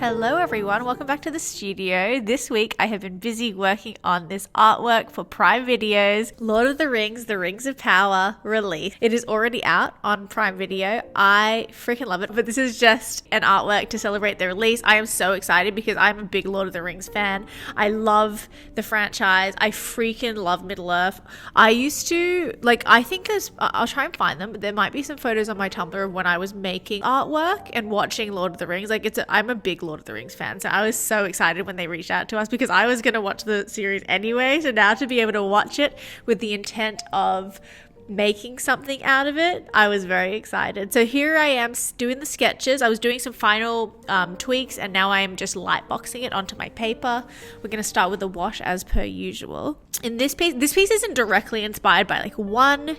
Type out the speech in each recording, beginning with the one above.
Hello everyone, welcome back to the studio. This week I have been busy working on this artwork for Prime Video's Lord of the Rings of Power release. It is already out on Prime Video. I freaking love it, but this is just an artwork to celebrate the release. I am so excited because I'm a big Lord of the Rings fan. I love the franchise. I freaking love Middle-earth. I used to, I'll try and find them, but there might be some photos on my Tumblr of when I was making artwork and watching Lord of the Rings. I'm a big Lord of the Rings fan, so I was so excited when they reached out to us because I was going to watch the series anyway. So now to be able to watch it with the intent of making something out of it, I was very excited. So here I am doing the sketches. I was doing some final tweaks, and now I am just lightboxing it onto my paper. We're going to start with the wash as per usual. In this piece isn't directly inspired by like one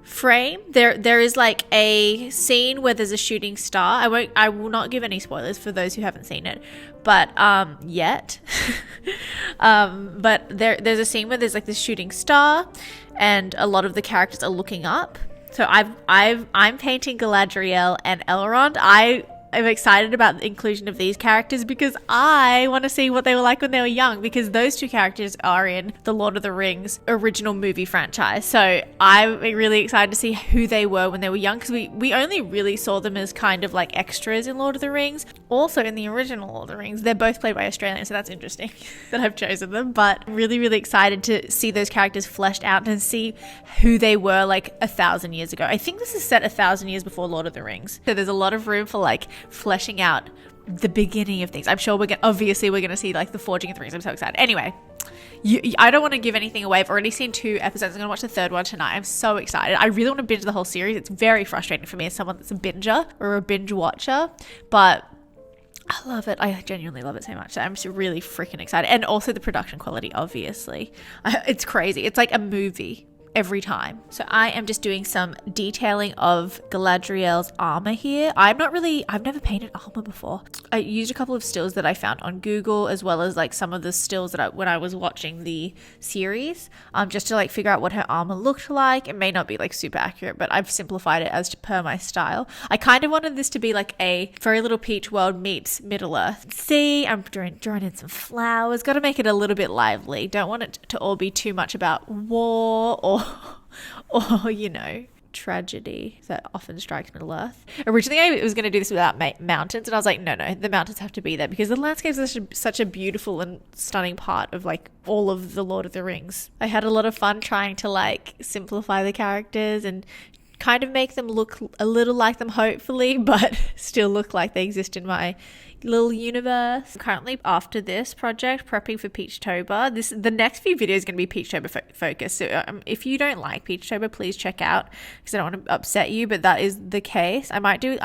frame. There is like a scene where there's a shooting star. I will not give any spoilers for those who haven't seen it, but yet but there's a scene where there's like this shooting star and a lot of the characters are looking up. So I'm painting Galadriel and Elrond. I'm excited about the inclusion of these characters because I want to see what they were like when they were young, because those two characters are in the Lord of the Rings original movie franchise. So I'm really excited to see who they were when they were young, because we only really saw them as kind of like extras in Lord of the Rings. Also in the original Lord of the Rings, they're both played by Australians, so that's interesting that I've chosen them. But I'm really, really excited to see those characters fleshed out and see who they were like 1,000 years ago. I think this is set 1,000 years before Lord of the Rings. So there's a lot of room for like fleshing out the beginning of things. I'm sure we're going to see like the forging of the rings. I'm so excited. Anyway, I don't want to give anything away. I've already seen 2 episodes. I'm going to watch the 3rd one tonight. I'm so excited. I really want to binge the whole series. It's very frustrating for me as someone that's a binger or a binge watcher, but I love it. I genuinely love it so much. So I'm just really freaking excited. And also the production quality, obviously. It's crazy. It's like a movie every time. So I am just doing some detailing of Galadriel's armor here. I've never painted armor before. I used a couple of stills that I found on Google, as well as like some of the stills that when I was watching the series, just to like figure out what her armor looked like. It may not be like super accurate, but I've simplified it as per my style. I kind of wanted this to be like a Furry-littlepeach world meets Middle-earth. See, I'm drawing in some flowers. Got to make it a little bit lively. Don't want it to all be too much about war or tragedy that often strikes Middle-earth. Originally I was going to do this without mountains, and I was like, no, the mountains have to be there because the landscape is such a beautiful and stunning part of like all of the Lord of the Rings. I had a lot of fun trying to like simplify the characters and kind of make them look a little like them, hopefully, but still look like they exist in my little universe. I'm currently, after this project, prepping for Peachtober. The next few videos is going to be Peachtober focused. So if you don't like Peachtober, please check out, because I don't want to upset you, but that is the case. I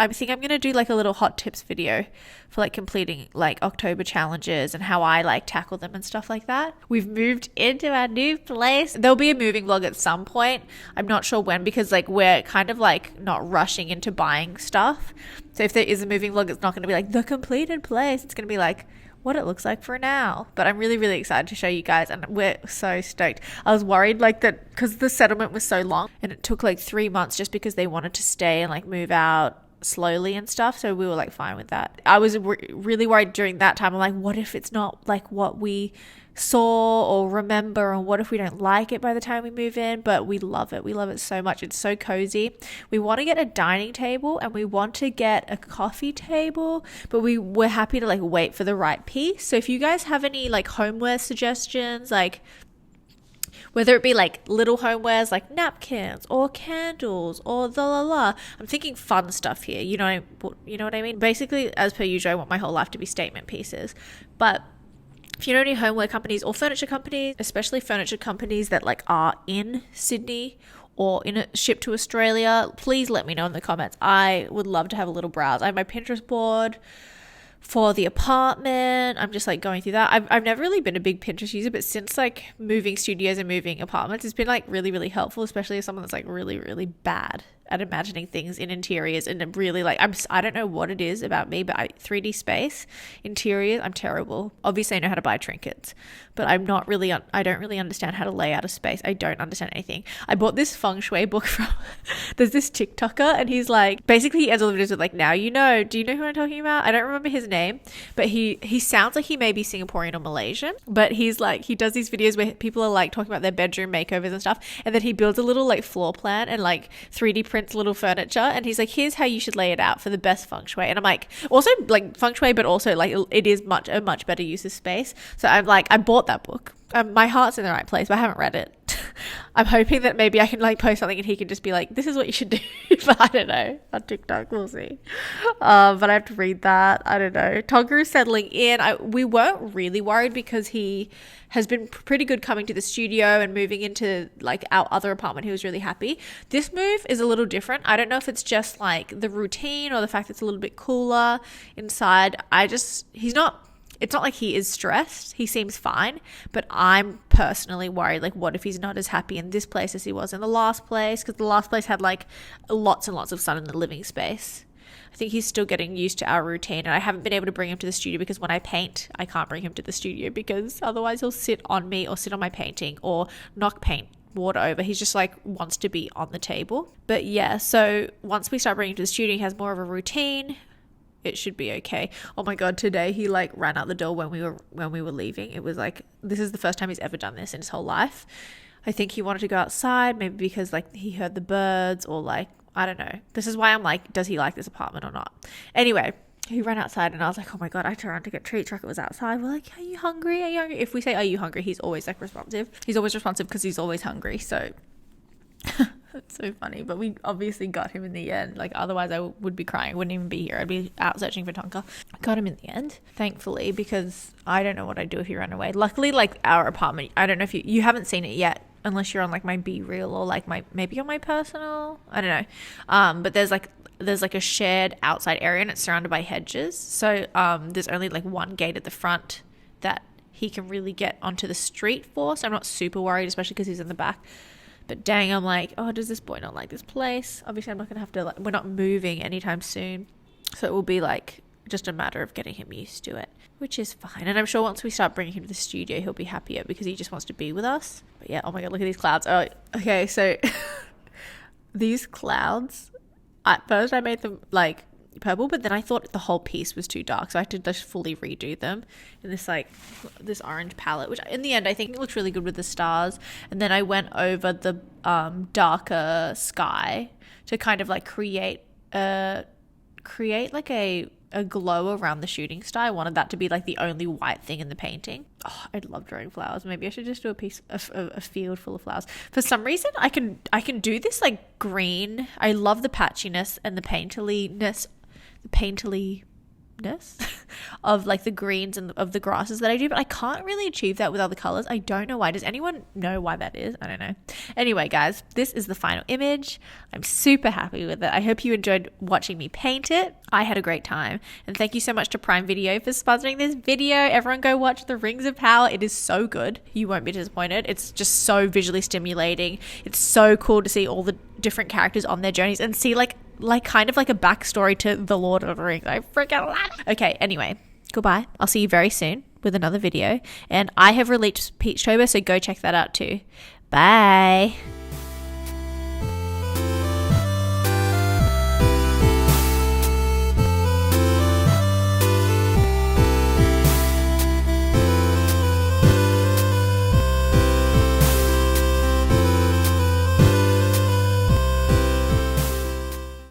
think I'm going to do like a little hot tips video for like completing like October challenges and how I like tackle them and stuff like that. We've moved into our new place. There'll be a moving vlog at some point. I'm not sure when, because like we're kind of like not rushing into buying stuff. So if there is a moving vlog, it's not going to be like the completed place. It's going to be like what it looks like for now. But I'm really, really excited to show you guys, and we're so stoked. I was worried like that because the settlement was so long and it took like 3 months just because they wanted to stay and like move out slowly and stuff. So we were like fine with that. I was really worried during that time. I'm like, what if it's not like what we saw or remember, and what if we don't like it by the time we move in? But we love it so much. It's so cozy. We want to get a dining table and we want to get a coffee table, but we're happy to like wait for the right piece. So if you guys have any like homeware suggestions, like whether it be like little homewares like napkins or candles or I'm thinking fun stuff here, you know what I mean? Basically, as per usual, I want my whole life to be statement pieces. But if you know any homeware companies or furniture companies, especially furniture companies that like are in Sydney or shipped to Australia, please let me know in the comments. I would love to have a little browse. I have my Pinterest board for the apartment. I'm just like going through that. I've never really been a big Pinterest user, but since like moving studios and moving apartments, it's been like really, really helpful, especially as someone that's like really, really bad at imagining things in interiors, and really like I don't know what it is about me, but 3D space interiors, I'm terrible. Obviously I know how to buy trinkets, but I don't really understand how to lay out a space. I don't understand anything. I bought this feng shui book from there's this TikToker, and he's like, basically he ends all the videos with like, now you know. Do you know who I'm talking about? I don't remember his name, but he sounds like he may be Singaporean or Malaysian, but he's like, he does these videos where people are like talking about their bedroom makeovers and stuff, and then he builds a little like floor plan and like 3D prints little furniture, and he's like, here's how you should lay it out for the best feng shui. And I'm like, also like feng shui, but also like it is a much better use of space. So I'm like, I bought that book. My heart's in the right place, but I haven't read it. I'm hoping that maybe I can like post something and he can just be like, this is what you should do. But I don't know, on TikTok, we'll see. But I have to read that. I don't know. Tonga is settling in. We weren't really worried because he has been pretty good coming to the studio and moving into like our other apartment. He was really happy. This move is a little different. I don't know if it's just like the routine or the fact that it's a little bit cooler inside. It's not like he is stressed. He seems fine, but I'm personally worried, like, what if he's not as happy in this place as he was in the last place? Because the last place had like lots and lots of sun in the living space. I think he's still getting used to our routine, and I haven't been able to bring him to the studio because when I paint, I can't bring him to the studio because otherwise he'll sit on me or sit on my painting or knock paint water over. He's just like wants to be on the table. But yeah, so once we start bringing him to the studio, he has more of a routine. It should be okay. Oh my god, today he like ran out the door when we were leaving. It was like, this is the first time he's ever done this in his whole life. I think he wanted to go outside, maybe because like he heard the birds, or like, I don't know. This is why I'm like, does he like this apartment or not? Anyway, he ran outside and I was like, oh my god, I turned around to get treats. Rocket was outside. We're like, are you hungry? Are you hungry? If we say, are you hungry? He's always like responsive. He's always responsive because he's always hungry. So it's so funny, but we obviously got him in the end. Like, otherwise I would be crying. I wouldn't even be here. I'd be out searching for Tonka. I got him in the end, thankfully, because I don't know what I'd do if he ran away. Luckily, like, our apartment, I don't know if you haven't seen it yet, unless you're on like my Be Real or like maybe on my personal, I don't know. But there's like a shared outside area and it's surrounded by hedges. So there's only like one gate at the front that he can really get onto the street for. So I'm not super worried, especially because he's in the back. But dang, I'm like, oh, does this boy not like this place? Obviously, I'm not going to have to, like, we're not moving anytime soon. So it will be like just a matter of getting him used to it, which is fine. And I'm sure once we start bringing him to the studio, he'll be happier because he just wants to be with us. But yeah, oh my God, look at these clouds. Oh, okay, so these clouds, at first I made them like purple, but then I thought the whole piece was too dark, so I had to just fully redo them in this orange palette, which in the end I think it looks really good with the stars. And then I went over the darker sky to kind of like create like a glow around the shooting star. I wanted that to be like the only white thing in the painting. Oh, I'd love drawing flowers. Maybe I should just do a field full of flowers. For some reason I can do this like green. I love the patchiness and the painterliness of like the greens and of the grasses that I do, but I can't really achieve that with other colors. I don't know why. Does anyone know why that is? I don't know. Anyway, guys, this is the final image. I'm super happy with it. I hope you enjoyed watching me paint it. I had a great time, and thank you so much to Prime Video for sponsoring this video. Everyone go watch The Rings of Power. It is so good. You won't be disappointed. It's just so visually stimulating. It's so cool to see all the different characters on their journeys and see like kind of like a backstory to The Lord of the Rings. I freaking love it. Okay, anyway, goodbye. I'll see you very soon with another video. And I have released Peachtober, so go check that out too. Bye.